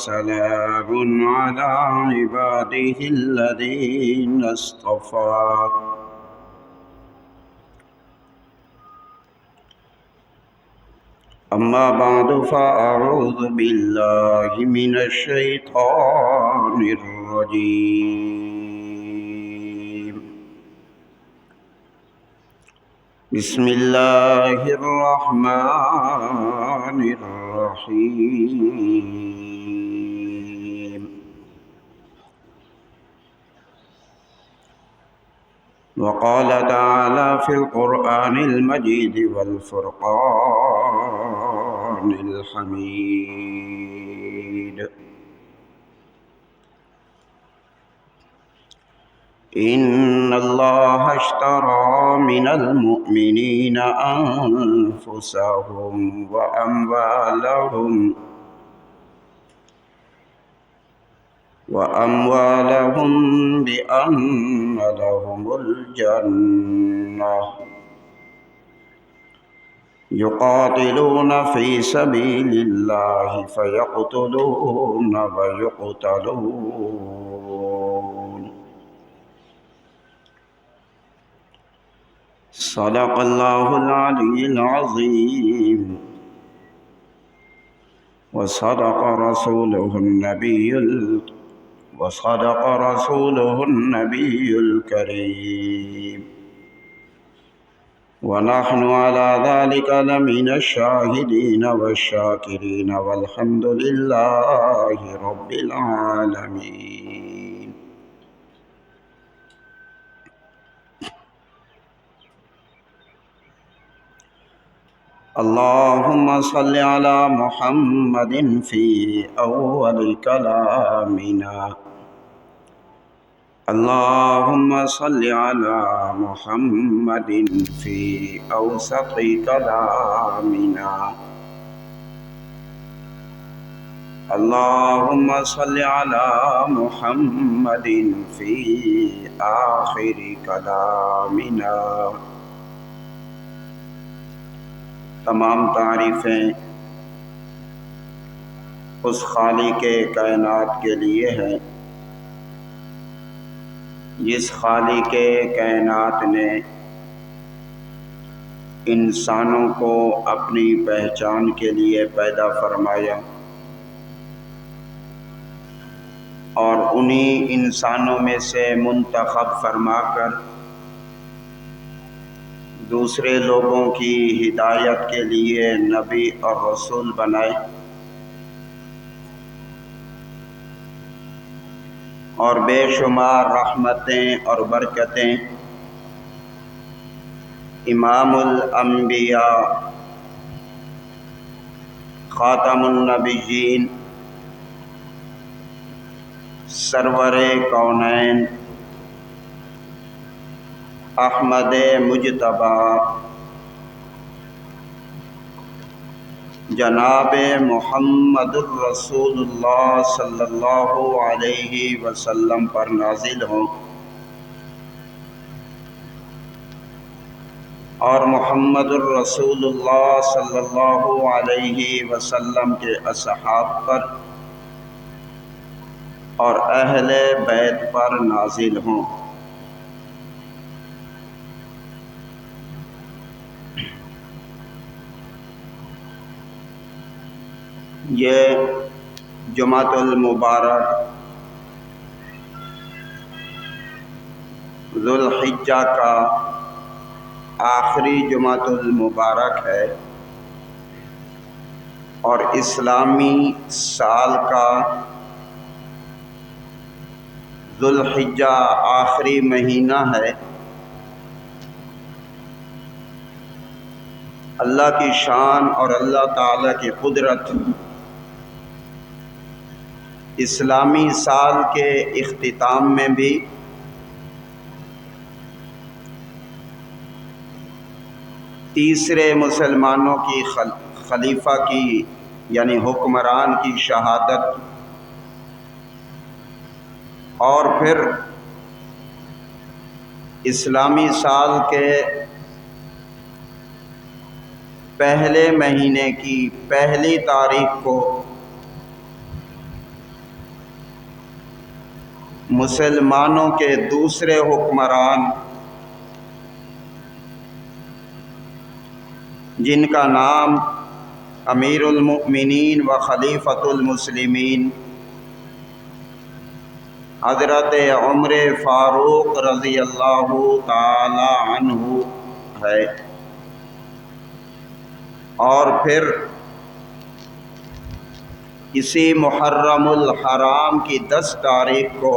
وسلام على عباده الذين اصطفى أما بعد فأعوذ بالله من الشيطان الرجيم بسم الله الرحمن الرحيم وقال تعالى في القرآن المجيد والفرقان الحميد إن الله اشترى من المؤمنين أنفسهم وأموالهم بأن لهم الجنة يقاتلون في سبيل الله فيقتلون ويقتلون صدق الله العلي العظيم وصدق رسوله النبي الكريم ونحن على ذلك لمن الشاهدين والشاكرين والحمد لله رب العالمين. اللهم صل على محمد في أول كلامنا اللهم صل على محمد في أوسط كلامنا اللهم صل على محمد في آخر كلامنا. تمام تعریفیں اس خالق کائنات کے لیے ہیں جس خالق کائنات نے انسانوں کو اپنی پہچان کے لیے پیدا فرمایا اور انہی انسانوں میں سے منتخب فرما کر دوسرے لوگوں کی ہدایت کے لیے نبی اور رسول بنائے اور بے شمار رحمتیں اور برکتیں امام الانبیاء خاتم النبیین سرور کونین احمد مجتبی جناب محمد الرسول اللہ صلی اللہ علیہ وسلم پر نازل ہوں اور محمد الرسول اللہ صلی اللہ علیہ وسلم کے اصحاب پر اور اہل بیت پر نازل ہوں. یہ جمعۃ المبارک ذو الحجہ کا آخری جمعۃ المبارک ہے اور اسلامی سال کا ذو الحجہ آخری مہینہ ہے. اللہ کی شان اور اللہ تعالیٰ کی قدرت اسلامی سال کے اختتام میں بھی تیسرے مسلمانوں کی خلیفہ کی یعنی حکمران کی شہادت اور پھر اسلامی سال کے پہلے مہینے کی پہلی تاریخ کو مسلمانوں کے دوسرے حکمران جن کا نام امیر المؤمنین و خلیفۃ المسلمین حضرت عمر فاروق رضی اللہ تعالی عنہ ہے، اور پھر اسی محرم الحرام کی 10 تاریخ کو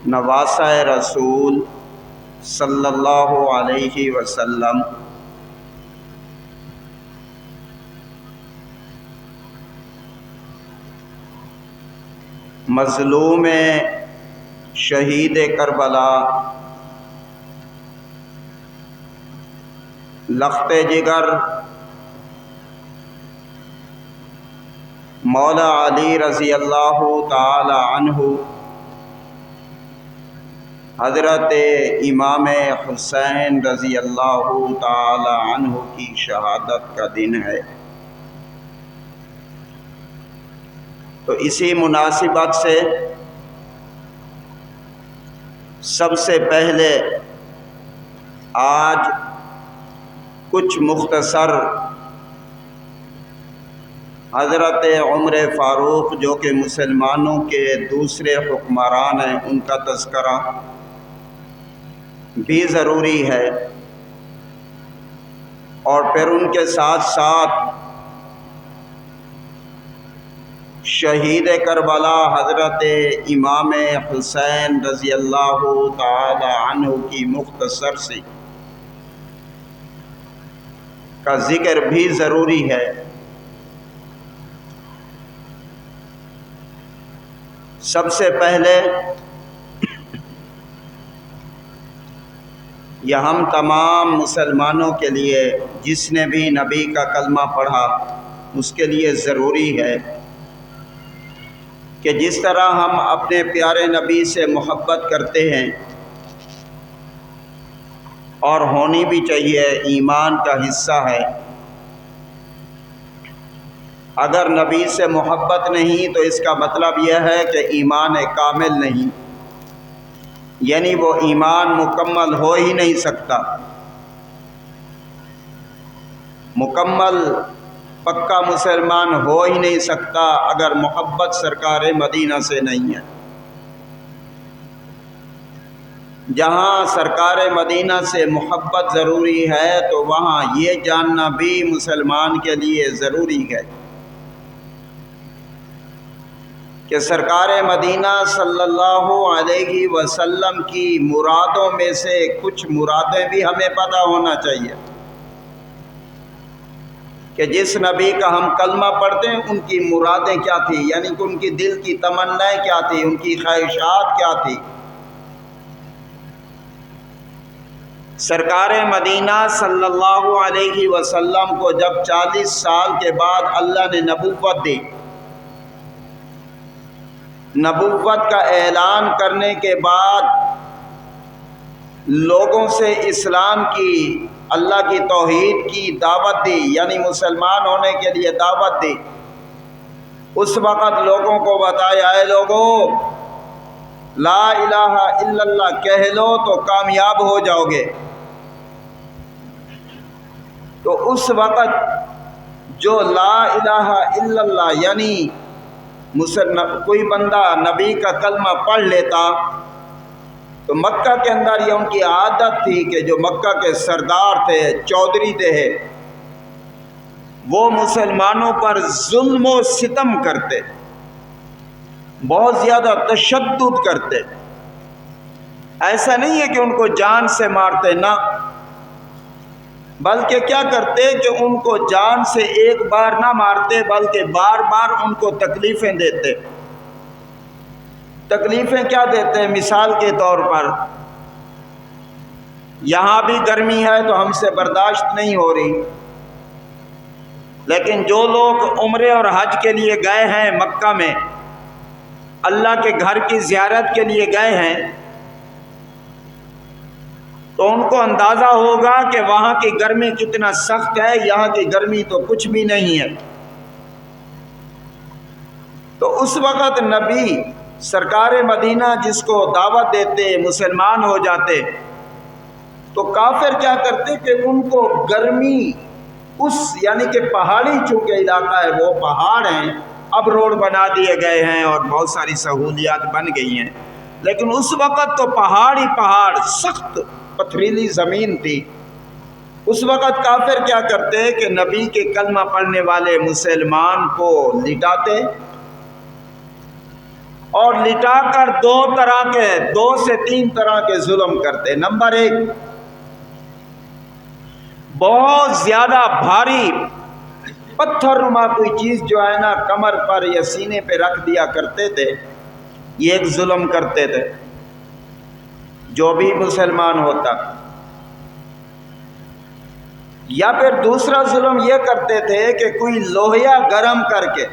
نواسہ رسول صلی اللہ علیہ وسلم مظلوم شہید کربلا لخت جگر مولا علی رضی اللہ تعالی عنہ حضرت امام حسین رضی اللہ تعالی عنہ کی شہادت کا دن ہے۔ تو اسی مناسبت سے سب سے پہلے آج کچھ مختصر حضرت عمر فاروق جو کہ مسلمانوں کے دوسرے حکمران ہیں ان کا تذکرہ بھی ضروری ہے، اور پھر ان کے ساتھ ساتھ شہید کربلا حضرت امام حسین رضی اللہ تعالی عنہ کی مختصر سی کا ذکر بھی ضروری ہے۔ سب سے پہلے یہ ہم تمام مسلمانوں کے لیے جس نے بھی نبی کا کلمہ پڑھا اس کے لیے ضروری ہے کہ جس طرح ہم اپنے پیارے نبی سے محبت کرتے ہیں، اور ہونی بھی چاہیے، ایمان کا حصہ ہے، اگر نبی سے محبت نہیں تو اس کا مطلب یہ ہے کہ ایمان کامل نہیں، یعنی وہ ایمان مکمل ہو ہی نہیں سکتا، مکمل پکا مسلمان ہو ہی نہیں سکتا اگر محبت سرکار مدینہ سے نہیں ہے۔ جہاں سرکار مدینہ سے محبت ضروری ہے تو وہاں یہ جاننا بھی مسلمان کے لیے ضروری ہے کہ سرکار مدینہ صلی اللہ علیہ وسلم کی مرادوں میں سے کچھ مرادیں بھی ہمیں پتہ ہونا چاہیے کہ جس نبی کا ہم کلمہ پڑھتے ہیں ان کی مرادیں کیا تھیں، یعنی کہ ان کی دل کی تمنائیں کیا تھیں، ان کی خواہشات کیا تھیں۔ سرکار مدینہ صلی اللہ علیہ وسلم کو جب 40 سال کے بعد اللہ نے نبوت دی، نبوت کا اعلان کرنے کے بعد لوگوں سے اسلام کی، اللہ کی توحید کی دعوت دی، یعنی مسلمان ہونے کے لیے دعوت دی، اس وقت لوگوں کو بتایا، اے لوگوں لا الہ الا اللہ کہہ لو تو کامیاب ہو جاؤ گے۔ تو اس وقت جو لا الہ الا اللہ یعنی کوئی بندہ نبی کا کلمہ پڑھ لیتا تو مکہ کے اندر یہ ان کی عادت تھی کہ جو مکہ کے سردار تھے، چودھری تھے، وہ مسلمانوں پر ظلم و ستم کرتے، بہت زیادہ تشدد کرتے۔ ایسا نہیں ہے کہ ان کو جان سے مارتے، نہ، بلکہ کیا کرتے کہ ان کو جان سے ایک بار نہ مارتے بلکہ بار بار ان کو تکلیفیں دیتے۔ تکلیفیں کیا دیتے؟ مثال کے طور پر یہاں بھی گرمی ہے تو ہم سے برداشت نہیں ہو رہی، لیکن جو لوگ عمرے اور حج کے لیے گئے ہیں مکہ میں، اللہ کے گھر کی زیارت کے لیے گئے ہیں، تو ان کو اندازہ ہوگا کہ وہاں کی گرمی کتنا سخت ہے، یہاں کی گرمی تو کچھ بھی نہیں ہے۔ تو اس وقت نبی سرکار مدینہ جس کو دعوت دیتے مسلمان ہو جاتے، تو کافر کیا کرتے کہ ان کو گرمی اس یعنی کہ پہاڑی چونکہ علاقہ ہے، وہ پہاڑ ہیں، اب روڈ بنا دیے گئے ہیں اور بہت ساری سہولیات بن گئی ہیں، لیکن اس وقت تو پہاڑ ہی پہاڑ، سخت پتھریلی زمین تھی۔ اس وقت کافر کیا کرتے کہ نبی کے کلمہ پڑھنے والے مسلمان کو لٹاتے، اور لٹا کر دو سے تین طرح کے ظلم کرتے۔ نمبر ایک، بہت زیادہ بھاری پتھر نما کوئی چیز جو ہے نا کمر پر یا سینے پہ رکھ دیا کرتے تھے، یہ ایک ظلم کرتے تھے جو بھی مسلمان ہوتا۔ یا پھر دوسرا ظلم یہ کرتے تھے کہ کوئی لوہیا گرم کر کے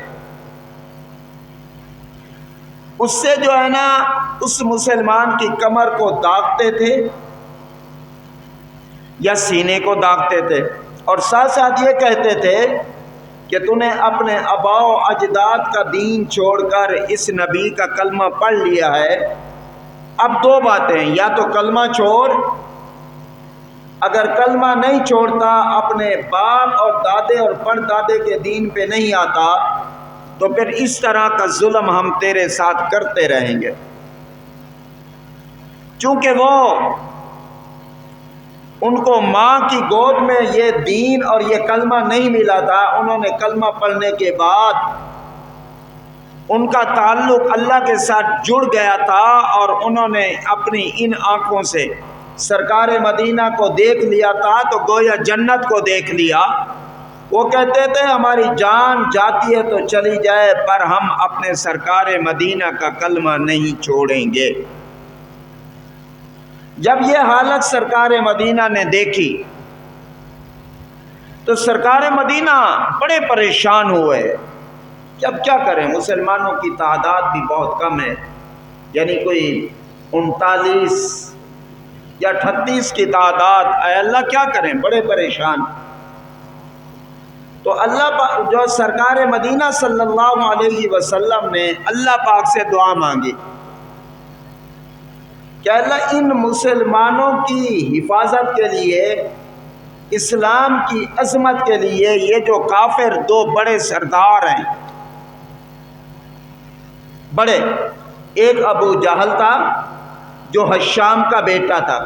اس سے جو ہے نا اس مسلمان کی کمر کو داغتے تھے یا سینے کو داغتے تھے، اور ساتھ ساتھ یہ کہتے تھے کہ تو نے اپنے آباء و اجداد کا دین چھوڑ کر اس نبی کا کلمہ پڑھ لیا ہے، اب دو باتیں، یا تو کلمہ چھوڑ، اگر کلمہ نہیں چھوڑتا، اپنے باپ اور دادے اور پردادے کے دین پہ نہیں آتا، تو پھر اس طرح کا ظلم ہم تیرے ساتھ کرتے رہیں گے۔ چونکہ وہ ان کو ماں کی گود میں یہ دین اور یہ کلمہ نہیں ملا تھا، انہوں نے کلمہ پڑھنے کے بعد ان کا تعلق اللہ کے ساتھ جڑ گیا تھا، اور انہوں نے اپنی ان آنکھوں سے سرکار مدینہ کو دیکھ لیا تھا تو گویا جنت کو دیکھ لیا۔ وہ کہتے تھے ہماری جان جاتی ہے تو چلی جائے، پر ہم اپنے سرکار مدینہ کا کلمہ نہیں چھوڑیں گے۔ جب یہ حالت سرکار مدینہ نے دیکھی تو سرکار مدینہ بڑے پریشان ہوئے کہ اب کیا کریں، مسلمانوں کی تعداد بھی بہت کم ہے، یعنی کوئی 39 یا 38 کی تعداد، اے اللہ کیا کریں، بڑے پریشان۔ تو اللہ پاک جو سرکار مدینہ صلی اللہ علیہ وسلم نے اللہ پاک سے دعا مانگی کہ اللہ ان مسلمانوں کی حفاظت کے لیے، اسلام کی عظمت کے لیے، یہ جو کافر دو بڑے سردار ہیں، بڑے، ایک ابو جہل تھا جو حشام کا بیٹا تھا،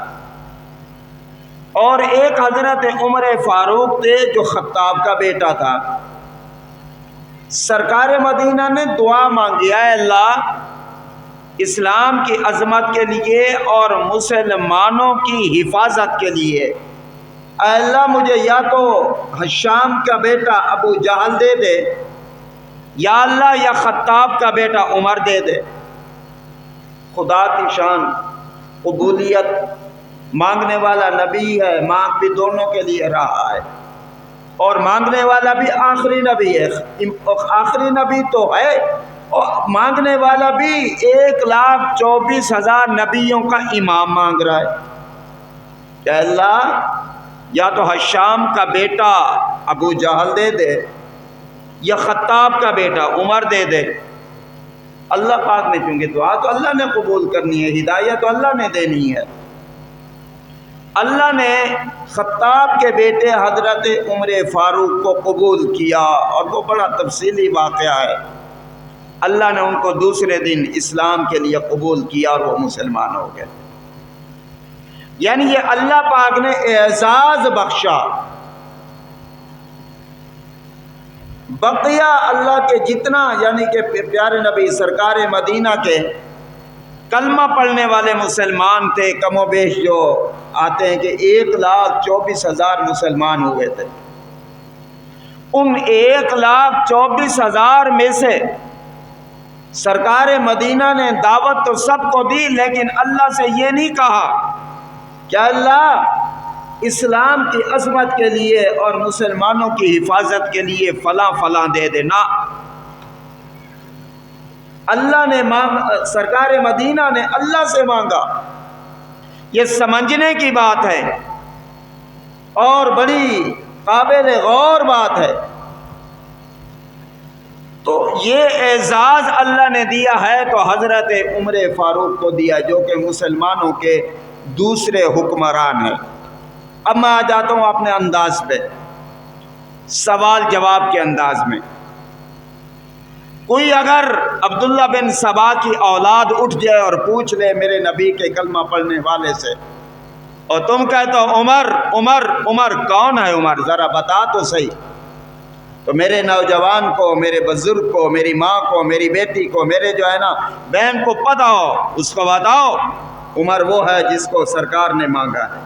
اور ایک حضرت عمر فاروق تھے جو خطاب کا بیٹا تھا۔ سرکار مدینہ نے دعا مانگی، اے اللہ اسلام کی عظمت کے لیے اور مسلمانوں کی حفاظت کے لیے، اے اللہ مجھے یا تو حشام کا بیٹا ابو جہل دے دے، یا اللہ یا خطاب کا بیٹا عمر دے دے۔ خدا کی شان، قبولیت، مانگنے والا نبی ہے، مانگ بھی دونوں کے لیے رہا ہے، اور مانگنے والا بھی آخری نبی ہے، آخری نبی تو ہے، اور مانگنے والا بھی 1,24,000 نبیوں کا امام مانگ رہا ہے کہ اللہ یا تو حشام کا بیٹا ابو جہل دے دے، یا خطاب کا بیٹا عمر دے دے۔ اللہ پاک نے چونکہ دعا تو اللہ نے قبول کرنی ہے، ہدایت تو اللہ نے دینی ہے۔ اللہ نے خطاب کے بیٹے حضرت عمر فاروق کو قبول کیا، اور وہ بڑا تفصیلی واقعہ ہے۔ اللہ نے ان کو دوسرے دن اسلام کے لیے قبول کیا اور وہ مسلمان ہو گئے۔ یعنی یہ اللہ پاک نے اعزاز بخشا۔ بقیہ اللہ کے جتنا یعنی کہ پیارے نبی سرکار مدینہ کے کلمہ پڑھنے والے مسلمان تھے، کم و بیش جو آتے ہیں کہ 1,24,000 مسلمان ہوئے تھے۔ ان 1,24,000 میں سے سرکار مدینہ نے دعوت تو سب کو دی، لیکن اللہ سے یہ نہیں کہا کہ اللہ اسلام کی عظمت کے لیے اور مسلمانوں کی حفاظت کے لیے فلاں فلاں دے دینا۔ اللہ نے سرکار مدینہ نے اللہ سے مانگا۔ یہ سمجھنے کی بات ہے اور بڑی قابل غور بات ہے۔ تو یہ اعزاز اللہ نے دیا ہے تو حضرت عمر فاروق کو دیا جو کہ مسلمانوں کے دوسرے حکمران ہیں۔ اب میں آ جاتا ہوں اپنے انداز پہ، سوال جواب کے انداز میں۔ کوئی اگر عبداللہ بن سبا کی اولاد اٹھ جائے اور پوچھ لے میرے نبی کے کلمہ پڑھنے والے سے، اور تم کہتے ہو عمر عمر عمر، کون ہے عمر، ذرا بتا تو صحیح، تو میرے نوجوان کو، میرے بزرگ کو، میری ماں کو، میری بیٹی کو، میرے جو ہے نا بہن کو پتہ ہو، اس کو بتاؤ عمر وہ ہے جس کو سرکار نے مانگا ہے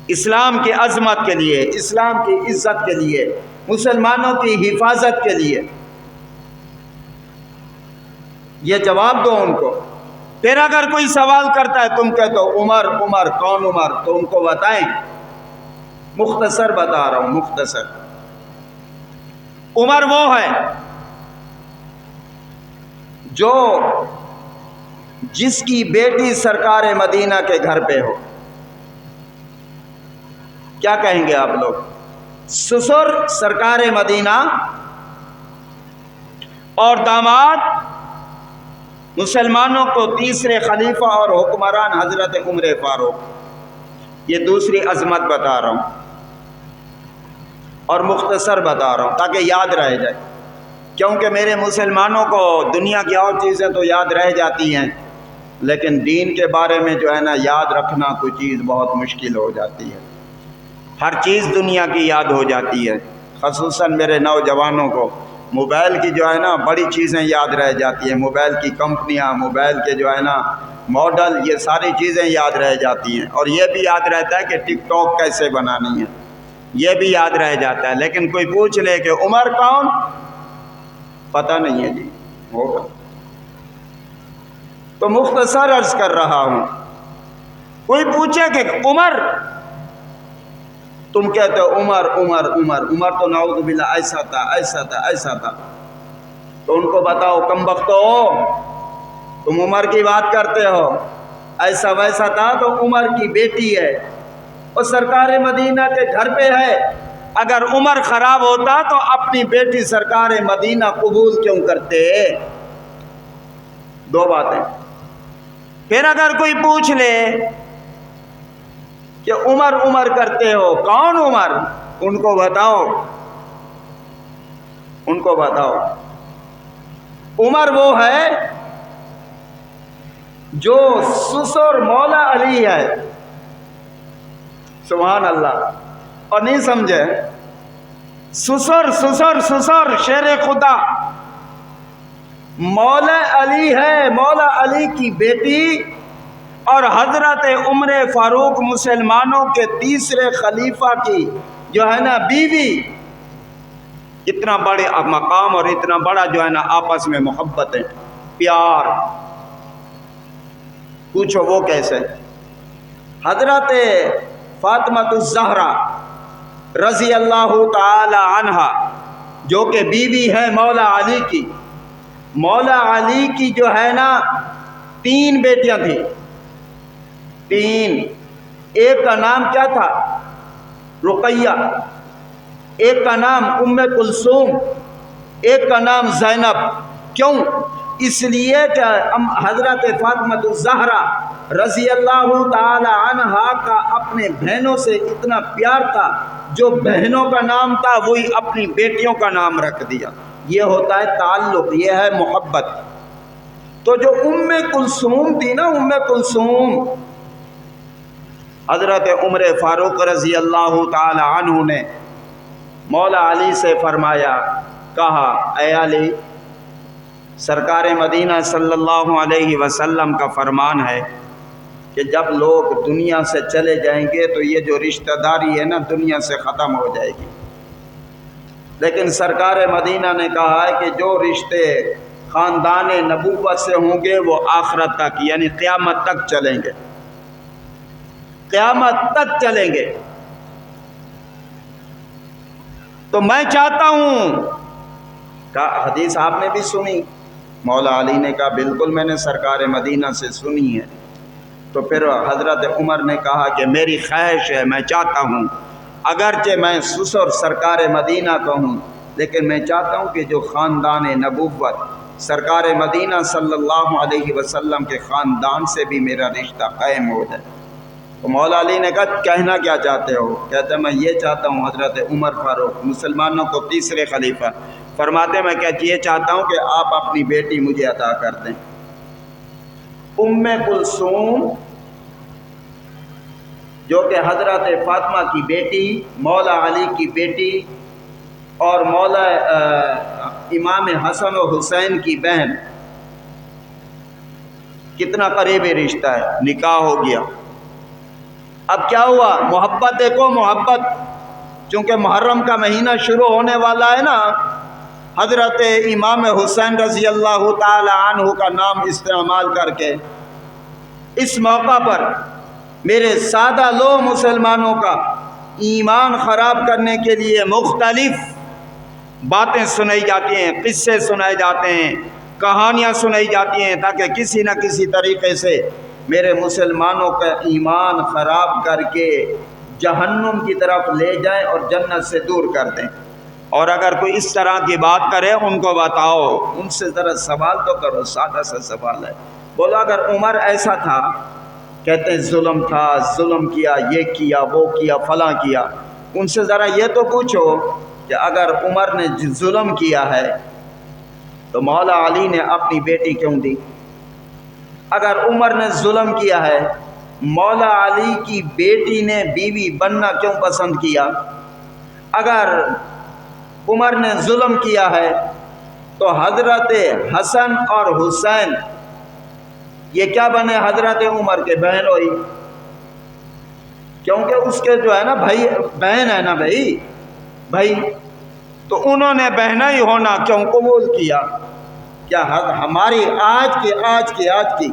اسلام کی عظمت کے لیے، اسلام کی عزت کے لیے، مسلمانوں کی حفاظت کے لیے۔ یہ جواب دو ان کو۔ پھر اگر کوئی سوال کرتا ہے تم کہتے ہو عمر عمر، کون عمر، تو ان کو بتائیں، مختصر بتا رہا ہوں مختصر۔ عمر وہ ہے جو جس کی بیٹی سرکار مدینہ کے گھر پہ ہو، کیا کہیں گے آپ لوگ، سسر سرکار مدینہ اور داماد مسلمانوں کو تیسرے خلیفہ اور حکمران حضرت عمر فاروق۔ یہ دوسری عظمت بتا رہا ہوں اور مختصر بتا رہا ہوں تاکہ یاد رہ جائے، کیونکہ میرے مسلمانوں کو دنیا کی اور چیزیں تو یاد رہ جاتی ہیں، لیکن دین کے بارے میں جو ہے نا یاد رکھنا کوئی چیز بہت مشکل ہو جاتی ہے۔ ہر چیز دنیا کی یاد ہو جاتی ہے، خصوصاً میرے نوجوانوں کو موبائل کی جو ہے نا بڑی چیزیں یاد رہ جاتی ہیں، موبائل کی کمپنیاں، موبائل کے جو ہے نا ماڈل، یہ ساری چیزیں یاد رہ جاتی ہیں، اور یہ بھی یاد رہتا ہے کہ ٹک ٹاک کیسے بنانی ہے، یہ بھی یاد رہ جاتا ہے۔ لیکن کوئی پوچھ لے کہ عمر کون، پتہ نہیں ہے جی، ہوگا تو مختصر عرض کر رہا ہوں۔ کوئی پوچھے کہ عمر، تم کہتے ہو عمر عمر عمر، عمر تو نعوذ باللہ ایسا تھا ایسا تھا ایسا تھا، تو ان کو بتاؤ کم بختو، تم عمر کی بات کرتے ہو، ایسا ویسا تھا تو عمر کی بیٹی ہے اور سرکار مدینہ کے گھر پہ ہے۔ اگر عمر خراب ہوتا تو اپنی بیٹی سرکار مدینہ قبول کیوں کرتے؟ دو باتیں۔ پھر اگر کوئی پوچھ لے کہ عمر عمر کرتے ہو، کون عمر، ان کو بتاؤ، ان کو بتاؤ عمر وہ ہے جو سسر مولا علی ہے، سبحان اللہ، اور نہیں سمجھے، سسر سسر سسر شیر خدا مولا علی ہے، مولا علی کی بیٹی اور حضرت عمر فاروق مسلمانوں کے تیسرے خلیفہ کی جو ہے نا بیوی۔ اتنا بڑے مقام اور اتنا بڑا جو ہے نا آپس میں محبت ہے، پیار، پوچھو وہ کیسے؟ حضرت فاطمہ الزہرا رضی اللہ تعالی عنہا جو کہ بیوی ہے مولا علی کی، مولا علی کی جو ہے نا 3 بیٹیاں تھیں، 3، ایک کا نام کیا تھا، رقیہ، ایک کا نام ام کلثوم، ایک کا نام زینب۔ کیوں؟ اس لیے کہ حضرت فاطمہ الزہرا رضی اللہ تعالی عنہا کا اپنے بہنوں سے اتنا پیار تھا، جو بہنوں کا نام تھا وہی اپنی بیٹیوں کا نام رکھ دیا۔ یہ ہوتا ہے تعلق، یہ ہے محبت۔ تو جو ام کلثوم تھی نا، ام کلثوم، حضرت عمر فاروق رضی اللہ تعالی عنہ نے مولا علی سے فرمایا، کہا اے علی، سرکار مدینہ صلی اللہ علیہ وسلم کا فرمان ہے کہ جب لوگ دنیا سے چلے جائیں گے تو یہ جو رشتہ داری ہے نا دنیا سے ختم ہو جائے گی، لیکن سرکار مدینہ نے کہا ہے کہ جو رشتے خاندان نبوت سے ہوں گے وہ آخرت تک، یعنی قیامت تک چلیں گے، قیامت تک چلیں گے۔ تو میں چاہتا ہوں، کہا حدیث آپ نے بھی سنی؟ مولا علی نے کہا بالکل میں نے سرکار مدینہ سے سنی ہے۔ تو پھر حضرت عمر نے کہا کہ میری خواہش ہے، میں چاہتا ہوں اگرچہ میں سسر سرکار مدینہ کا ہوں، لیکن میں چاہتا ہوں کہ جو خاندان نبوت سرکار مدینہ صلی اللہ علیہ وسلم کے خاندان سے بھی میرا رشتہ قائم ہو جائے۔ تو مولا علی نے کہا کہنا کیا چاہتے ہو؟ کہتے ہیں میں یہ چاہتا ہوں حضرت عمر فاروق مسلمانوں کو تیسرے خلیفہ، فرماتے میں یہ چاہتا ہوں کہ آپ اپنی بیٹی مجھے عطا کر دیں۔ ام کلثوم جو کہ حضرت فاطمہ کی بیٹی، مولا علی کی بیٹی اور مولا امام حسن و حسین کی بہن، کتنا قریبی رشتہ ہے، نکاح ہو گیا۔ اب کیا ہوا؟ محبت دیکھو، محبت چونکہ محرم کا مہینہ شروع ہونے والا ہے نا، حضرت امام حسین رضی اللہ تعالی عنہ کا نام استعمال کر کے اس موقع پر میرے سادہ لو مسلمانوں کا ایمان خراب کرنے کے لیے مختلف باتیں سنائی جاتی ہیں، قصے سنائے جاتے ہیں، کہانیاں سنائی جاتی ہیں، تاکہ کسی نہ کسی طریقے سے میرے مسلمانوں کا ایمان خراب کر کے جہنم کی طرف لے جائیں اور جنت سے دور کر دیں۔ اور اگر کوئی اس طرح کی بات کرے ان کو بتاؤ، ان سے ذرا سوال تو کرو، سادہ سا سوال ہے۔ بولا اگر عمر ایسا تھا، کہتے ہیں ظلم تھا، ظلم کیا، یہ کیا، وہ کیا، فلاں کیا، ان سے ذرا یہ تو پوچھو کہ اگر عمر نے ظلم کیا ہے تو مولا علی نے اپنی بیٹی کیوں دی؟ اگر عمر نے ظلم کیا ہے، مولا علی کی بیٹی نے بیوی بننا کیوں پسند کیا؟ اگر عمر نے ظلم کیا ہے تو حضرت حسن اور حسین یہ کیا بنے؟ حضرت عمر کے بہن ہوئی، کیونکہ اس کے جو ہے نا بھائی، بہن ہے نا بھائی، تو انہوں نے بہنا ہی ہونا کیوں قبول کیا؟ کیا ہماری آج کی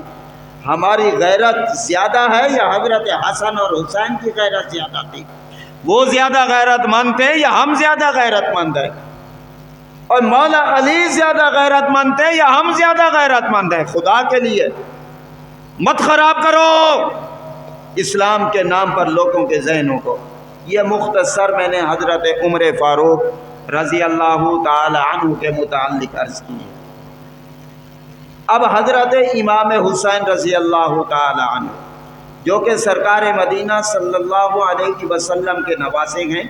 ہماری غیرت زیادہ ہے یا حضرت حسن اور حسین کی غیرت زیادہ تھی؟ وہ زیادہ غیرت مند تھے یا ہم زیادہ غیرت مند ہیں؟ اور مولا علی زیادہ غیرت مند تھے یا ہم زیادہ غیرت مند ہیں؟ خدا کے لیے مت خراب کرو اسلام کے نام پر لوگوں کے ذہنوں کو۔ یہ مختصر میں نے حضرت عمر فاروق رضی اللہ تعالی عنہ کے متعلق عرض کی ہے۔ اب حضرت امام حسین رضی اللہ تعالی عنہ جو کہ سرکار مدینہ صلی اللہ علیہ وسلم کے نواسے ہیں،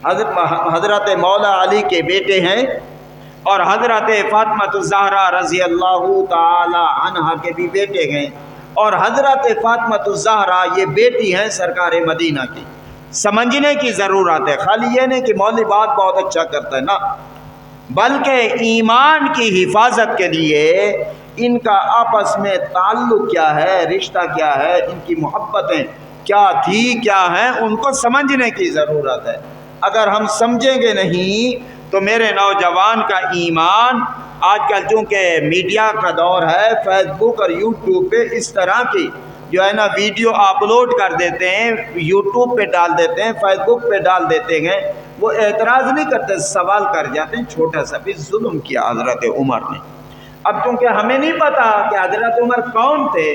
حضرت مولا علی کے بیٹے ہیں اور حضرت فاطمہ الزہرا رضی اللہ تعالی عنہا کے بھی بیٹے ہیں، اور حضرت فاطمہ الزہرا یہ بیٹی ہیں سرکار مدینہ کی۔ سمجھنے کی ضرورت ہے، خالی یہ نہیں کہ مولوی بات بہت اچھا کرتا ہے نا، بلکہ ایمان کی حفاظت کے لیے ان کا آپس میں تعلق کیا ہے، رشتہ کیا ہے، ان کی محبتیں کیا تھی، کیا ہیں، ان کو سمجھنے کی ضرورت ہے۔ اگر ہم سمجھیں گے نہیں تو میرے نوجوان کا ایمان، آج کل چونکہ میڈیا کا دور ہے، فیس بک اور یوٹیوب پہ اس طرح کی جو ہے نا ویڈیو اپلوڈ کر دیتے ہیں، یوٹیوب پہ ڈال دیتے ہیں، فیس بک پہ ڈال دیتے ہیں، وہ اعتراض نہیں کرتے، سوال کر جاتے ہیں، چھوٹا سا بھی ظلم کیا حضرت عمر نے۔ اب چونکہ ہمیں نہیں پتا کہ حضرت عمر کون تھے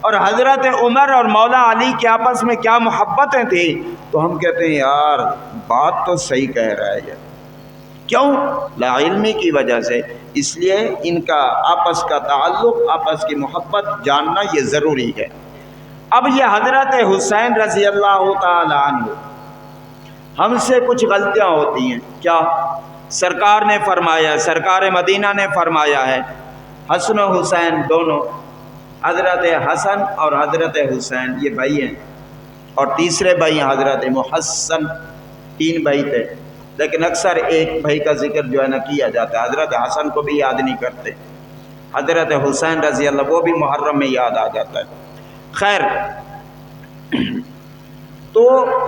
اور حضرت عمر اور مولا علی کے آپس میں کیا محبتیں تھیں، تو ہم کہتے ہیں یار بات تو صحیح کہہ رہا ہے یہ۔ کیوں؟ لا علمی کی وجہ سے۔ اس لیے ان کا آپس کا تعلق، آپس کی محبت جاننا یہ ضروری ہے۔ اب یہ حضرت حسین رضی اللہ تعالی عنہ، ہم سے کچھ غلطیاں ہوتی ہیں۔ کیا؟ سرکار نے فرمایا، سرکار مدینہ نے فرمایا ہے حسن و حسین دونوں، حضرت حسن اور حضرت حسین یہ بھائی ہیں، اور تیسرے بھائی ہیں حضرت محسن۔ 3 بھائی تھے، لیکن اکثر ایک بھائی کا ذکر جو ہے نا کیا جاتا ہے، حضرت حسن کو بھی یاد نہیں کرتے، حضرت حسین رضی اللہ وہ بھی محرم میں یاد آ جاتا ہے۔ خیر، تو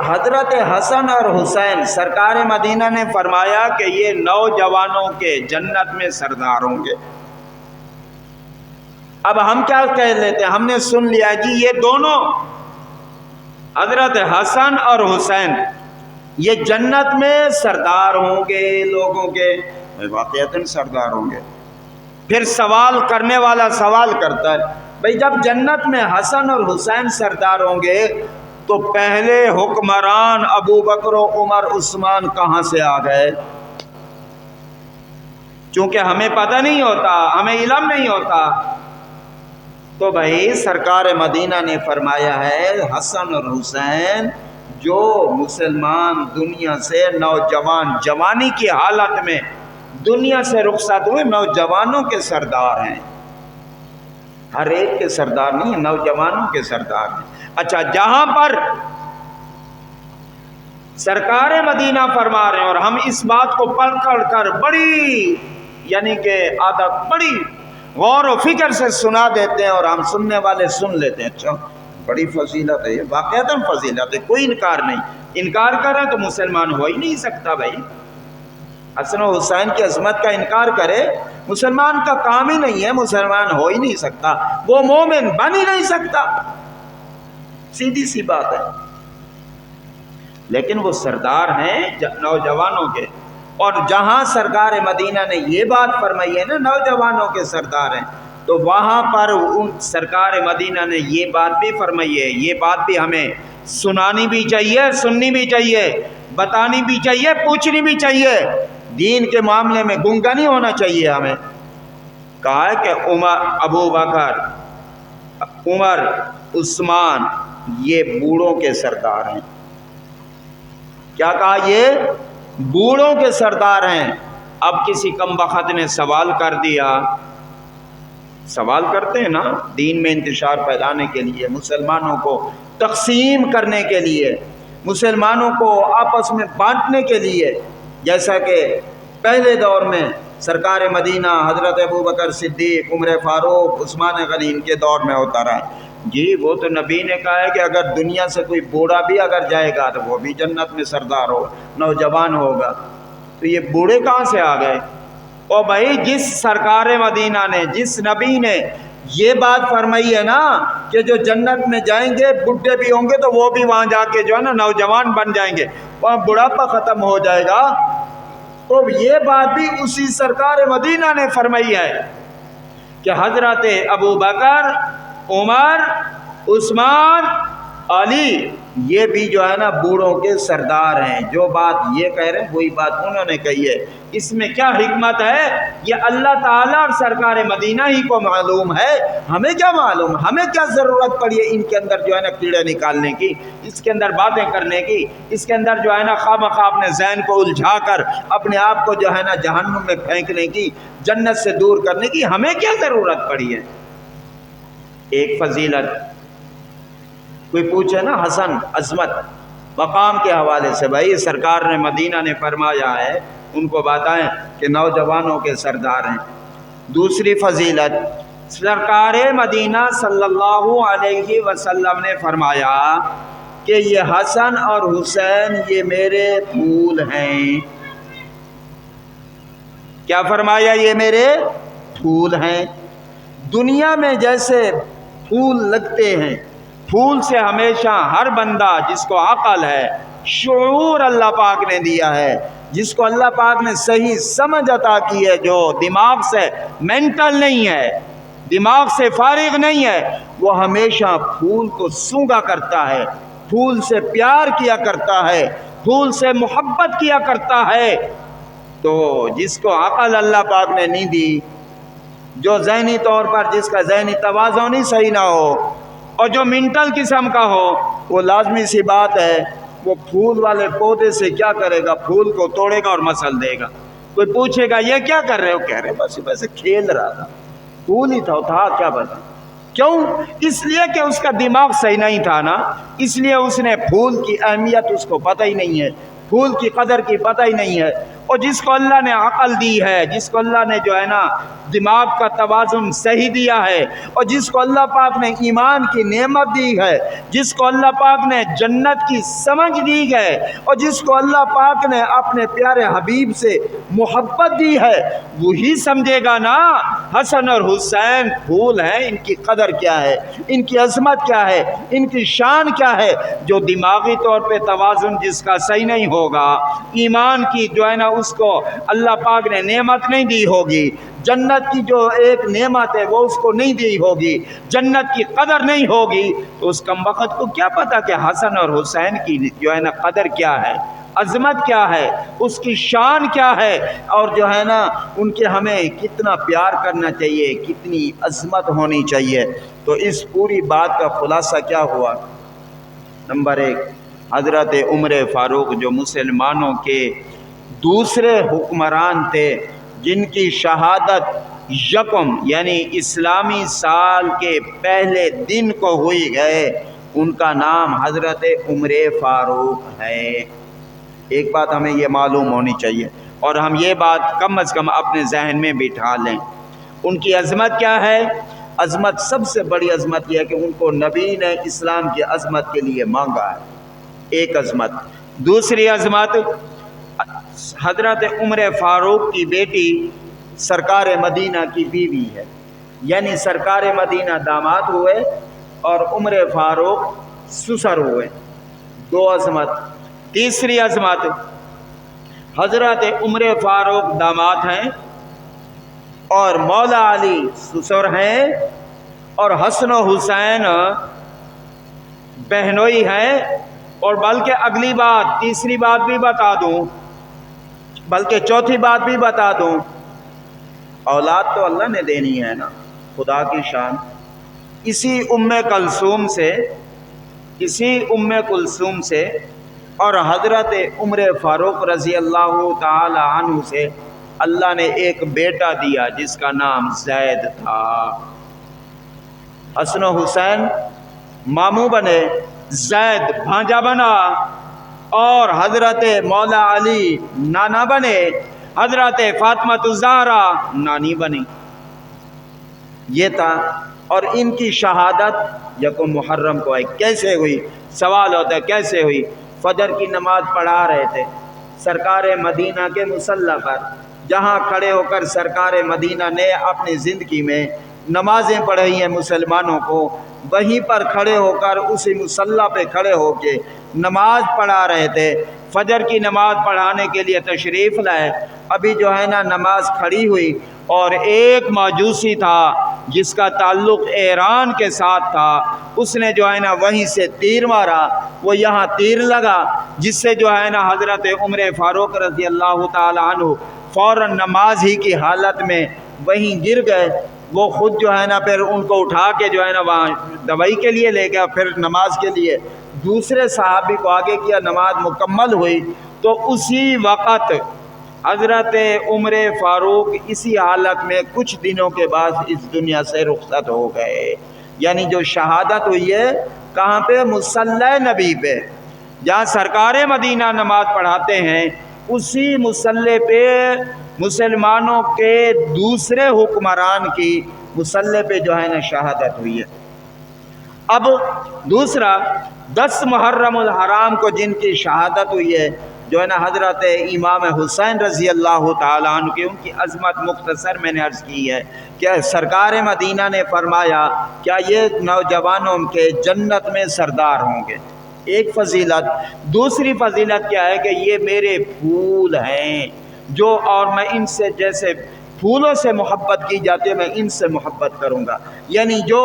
حضرت حسن اور حسین سرکار مدینہ نے فرمایا کہ یہ نوجوانوں کے جنت میں سردار ہوں گے۔ اب ہم کیا کہہ لیتے ہیں؟ ہم نے سن لیا جی یہ دونوں حضرت حسن اور حسین یہ جنت میں سردار ہوں گے لوگوں کے، واقعتاً سردار ہوں گے۔ پھر سوال کرنے والا سوال کرتا ہے بھئی جب جنت میں حسن اور حسین سردار ہوں گے تو پہلے حکمران ابو بکر و عمر عثمان کہاں سے آ گئے؟ چونکہ ہمیں پتہ نہیں ہوتا، ہمیں علم نہیں ہوتا، تو بھائی سرکار مدینہ نے فرمایا ہے حسن اور حسین جو مسلمان دنیا سے نوجوان جوانی کی حالت میں دنیا سے رخصت ہوئے نوجوانوں کے سردار ہیں، ہر ایک کے سردار نہیں، نوجوانوں کے سردار ہیں۔ اچھا، جہاں پر سرکار مدینہ فرما رہے ہیں اور ہم اس بات کو پڑھ کر بڑی یعنی کہ عادت بڑی غور و فکر سے سنا دیتے ہیں اور ہم سننے والے سن لیتے ہیں، اچھا بڑی فضیلت ہے، یہ واقعتاً فضیلت ہے، کوئی انکار نہیں، انکار کریں تو مسلمان ہو ہی نہیں سکتا بھائی۔ حسن و حسین کی عظمت کا انکار کرے مسلمان کا کام ہی نہیں ہے، مسلمان ہو ہی نہیں سکتا، وہ مومن بن ہی نہیں سکتا، سیدھی سی بات ہے۔ لیکن وہ سردار ہیں نوجوانوں کے، اور جہاں سرکار مدینہ نے یہ بات فرمائی ہے نا نوجوانوں کے سردار ہیں، تو وہاں پر ان سرکار مدینہ نے یہ بات بھی فرمائی ہے، یہ بات بھی ہمیں سنانی بھی چاہیے، سننی بھی چاہیے، بتانی بھی چاہیے، پوچھنی بھی چاہیے، دین کے معاملے میں گنگا نہیں ہونا چاہیے ہمیں۔ کہا ہے کہ ابو بکر، عمر، عثمان یہ بوڑھوں کے سردار ہیں۔ کیا کہا؟ یہ بوڑھوں کے سردار ہیں۔ اب کسی کم بخت نے سوال کر دیا، سوال کرتے ہیں نا دین میں انتشار پھیلانے کے لیے، مسلمانوں کو تقسیم کرنے کے لیے، مسلمانوں کو آپس میں بانٹنے کے لیے، جیسا کہ پہلے دور میں سرکار مدینہ حضرت ابو بکر صدیق، عمر فاروق، عثمان غنی ان کے دور میں ہوتا رہا۔ جی وہ تو نبی نے کہا ہے کہ اگر دنیا سے کوئی بوڑھا بھی اگر جائے گا تو وہ بھی جنت میں سردار ہو، نوجوان ہوگا، تو یہ بوڑھے کہاں سے آ گئے؟ اور بھائی جس سرکار مدینہ نے، جس نبی نے یہ بات فرمائی ہے نا کہ جو جنت میں جائیں گے بڈھے بھی ہوں گے تو وہ بھی وہاں جا کے جو ہے نا نوجوان بن جائیں گے، وہاں بڑھاپا ختم ہو جائے گا، تو یہ بات بھی اسی سرکار مدینہ نے فرمائی ہے کہ حضرت ابو بکر، عمر، عثمان، علی یہ بھی جو ہے نا بوڑھوں کے سردار ہیں۔ جو بات یہ کہہ رہے ہیں وہی بات انہوں نے کہی ہے۔ اس میں کیا حکمت ہے یہ اللہ تعالیٰ اور سرکار مدینہ ہی کو معلوم ہے، ہمیں کیا معلوم، ہمیں کیا ضرورت پڑی ہے ان کے اندر جو ہے نا کیڑے نکالنے کی، اس کے اندر باتیں کرنے کی، اس کے اندر جو ہے نا خواہ مخواہ اپنے ذہن کو الجھا کر اپنے آپ کو جو ہے نا جہنم میں پھینکنے کی، جنت سے دور کرنے کی، ہمیں کیا ضرورت پڑی ہے۔ ایک فضیلت کوئی پوچھے نا حسن عظمت مقام کے حوالے سے، بھائی سرکار نے مدینہ نے فرمایا ہے ان کو بتائیں کہ نوجوانوں کے سردار ہیں۔ دوسری فضیلت سرکار مدینہ صلی اللہ علیہ وسلم نے فرمایا کہ یہ حسن اور حسین یہ میرے پھول ہیں۔ کیا فرمایا؟ یہ میرے پھول ہیں۔ دنیا میں جیسے پھول لگتے ہیں، پھول سے ہمیشہ ہر بندہ جس کو عقل ہے، شعور اللہ پاک نے دیا ہے، جس کو اللہ پاک نے صحیح سمجھ عطا کی ہے، جو دماغ سے مینٹل نہیں ہے، دماغ سے فارغ نہیں ہے، وہ ہمیشہ پھول کو سونگا کرتا ہے، پھول سے پیار کیا کرتا ہے، پھول سے محبت کیا کرتا ہے۔ تو جس کو عقل اللہ پاک نے نہیں دی، جو ذہنی طور پر جس کا ذہنی توازن ہی صحیح نہ ہو اور جو منٹل قسم کا ہو، وہ لازمی سی بات ہے وہ پھول والے پودے سے کیا کرے گا؟ پھول کو توڑے گا اور مسل دے گا۔ کوئی پوچھے گا یہ کیا کر رہے ہو؟ کہہ رہے بس ویسے کھیل رہا تھا، پھول ہی تھا کیا بتا۔ کیوں؟ اس لیے کہ اس کا دماغ صحیح نہیں تھا نا، اس لیے اس نے پھول کی اہمیت اس کو پتہ ہی نہیں ہے، پھول کی قدر کی پتہ ہی نہیں ہے۔ اور جس کو اللہ نے عقل دی ہے، جس کو اللہ نے جو ہے نا دماغ کا توازن صحیح دیا ہے، اور جس کو اللہ پاک نے ایمان کی نعمت دی ہے، جس کو اللہ پاک نے جنت کی سمجھ دی ہے، اور جس کو اللہ پاک نے اپنے پیارے حبیب سے محبت دی ہے، وہی سمجھے گا نا حسن اور حسین پھول ہیں، ان کی قدر کیا ہے، ان کی عظمت کیا ہے، ان کی شان کیا ہے۔ جو دماغی طور پہ توازن جس کا صحیح نہیں ہوگا، ایمان کی جو ہے نا اس کو اللہ پاک نے نعمت نہیں دی ہوگی، جنت کی جو ایک نعمت ہے وہ اس کو نہیں دی ہوگی، جنت کی قدر نہیں ہوگی، تو اس کم وقت کو کیا پتا کہ حسن اور حسین کی جو ہے نا قدر کیا ہے، عظمت کیا ہے، اس کی شان کیا ہے، اور جو ہے نا ان کے ہمیں کتنا پیار کرنا چاہیے، کتنی عظمت ہونی چاہیے۔ تو اس پوری بات کا خلاصہ کیا ہوا؟ نمبر 1، حضرت عمر فاروق جو مسلمانوں کے دوسرے حکمران تھے، جن کی شہادت یکم یعنی اسلامی سال کے پہلے دن کو ہوئی ہے، ان کا نام حضرت عمر فاروق ہے۔ ایک بات ہمیں یہ معلوم ہونی چاہیے، اور ہم یہ بات کم از کم اپنے ذہن میں بٹھا لیں۔ ان کی عظمت کیا ہے؟ عظمت، سب سے بڑی عظمت یہ ہے کہ ان کو نبی نے اسلام کی عظمت کے لیے مانگا ہے، ایک عظمت۔ دوسری عظمت، حضرت عمر فاروق کی بیٹی سرکار مدینہ کی بیوی ہے، یعنی سرکار مدینہ داماد ہوئے اور عمر فاروق سسر ہوئے، دو عظمت۔ تیسری عظمت، حضرت عمر فاروق داماد ہیں اور مولا علی سسر ہیں، اور حسن و حسین بہنوئی ہیں، اور بلکہ اگلی بات، تیسری بات بھی بتا دوں، بلکہ چوتھی بات بھی بتا دوں، اولاد تو اللہ نے دینی ہے نا، خدا کی شان۔ اسی ام کلثوم سے اور حضرت عمر فاروق رضی اللہ تعالی عنہ سے اللہ نے ایک بیٹا دیا جس کا نام زید تھا۔ حسن و حسین ماموں بنے، زید بھانجا بنا، اور حضرت مولا علی نانا بنے، حضرت فاطمہ الزہرا نانی بنی۔ یہ تھا، اور ان کی شہادت یکم محرم کو ہے۔ کیسے ہوئی؟ سوال ہوتا ہے کیسے ہوئی؟ فجر کی نماز پڑھا رہے تھے سرکار مدینہ کے مصلی پر، جہاں کھڑے ہو کر سرکار مدینہ نے اپنی زندگی میں نمازیں پڑھی ہیں مسلمانوں کو، وہیں پر کھڑے ہو کر اسی مصلی پہ کھڑے ہو کے نماز پڑھا رہے تھے۔ فجر کی نماز پڑھانے کے لیے تشریف لائے، ابھی جو ہے نا نماز کھڑی ہوئی، اور ایک ماجوسی تھا جس کا تعلق ایران کے ساتھ تھا، اس نے جو ہے نا وہیں سے تیر مارا، وہ یہاں تیر لگا، جس سے جو ہے نا حضرت عمر فاروق رضی اللہ تعالی عنہ فوراً نماز ہی کی حالت میں وہیں گر گئے۔ وہ خود جو ہے نا پھر ان کو اٹھا کے جو ہے نا وہاں دوائی کے لیے لے گیا، پھر نماز کے لیے دوسرے صحابی کو آگے کیا، نماز مکمل ہوئی تو اسی وقت حضرت عمر فاروق اسی حالت میں کچھ دنوں کے بعد اس دنیا سے رخصت ہو گئے۔ یعنی جو شہادت ہوئی ہے کہاں پہ؟ مصلی نبی پہ، جہاں سرکار مدینہ نماز پڑھاتے ہیں، اسی مصلی پہ مسلمانوں کے دوسرے حکمران کی مصلی پہ جو ہے نا شہادت ہوئی ہے۔ اب دوسرا، 10 محرم الحرام کو جن کی شہادت ہوئی ہے، جو ہے نا حضرت امام حسین رضی اللہ تعالیٰ عنہ کی، ان کی عظمت مختصر میں نے عرض کی ہے کہ سرکار مدینہ نے فرمایا کیا یہ نوجوانوں کے جنت میں سردار ہوں گے، ایک فضیلت۔ دوسری فضیلت کیا ہے کہ یہ میرے پھول ہیں جو، اور میں ان سے جیسے پھولوں سے محبت کی جاتی ہے میں ان سے محبت کروں گا۔ یعنی جو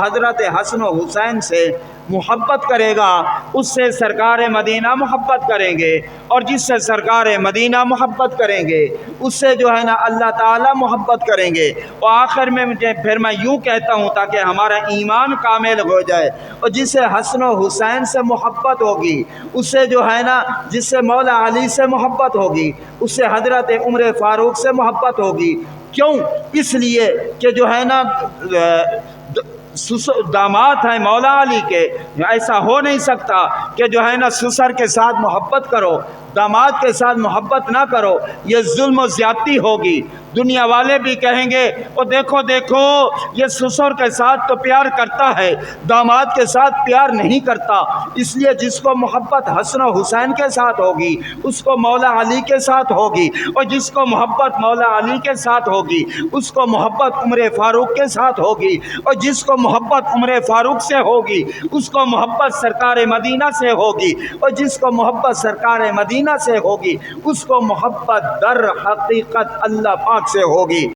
حضرت حسن و حسین سے محبت کرے گا اس سے سرکار مدینہ محبت کریں گے، اور جس سے سرکار مدینہ محبت کریں گے اس سے جو ہے نا اللہ تعالیٰ محبت کریں گے۔ اور آخر میں پھر میں یوں کہتا ہوں تاکہ ہمارا ایمان کامل ہو جائے، اور جس سے حسن و حسین سے محبت ہوگی اس سے جو ہے نا، جس سے مولا علی سے محبت ہوگی اس سے حضرت عمر فاروق سے محبت ہوگی۔ کیوں؟ اس لیے کہ جو ہے نا داماد ہیں مولا علی کے، ایسا ہو نہیں سکتا کہ جو ہے نا سسر کے ساتھ محبت کرو داماد کے ساتھ محبت نہ کرو، یہ ظلم و زیادتی ہوگی۔ دنیا والے بھی کہیں گے او دیکھو دیکھو یہ سسر کے ساتھ تو پیار کرتا ہے داماد کے ساتھ پیار نہیں کرتا۔ اس لیے جس کو محبت حسن و حسین کے ساتھ ہوگی اس کو مولا علی کے ساتھ ہوگی، اور جس کو محبت مولا علی کے ساتھ ہوگی اس کو محبت عمر فاروق کے ساتھ ہوگی، اور جس کو محبت عمر فاروق سے ہوگی اس کو محبت سرکار مدینہ سے ہوگی، اور جس کو محبت سرکار مدینہ سے ہوگی اس کو محبت در حقیقت اللہ پاک سے ہوگی۔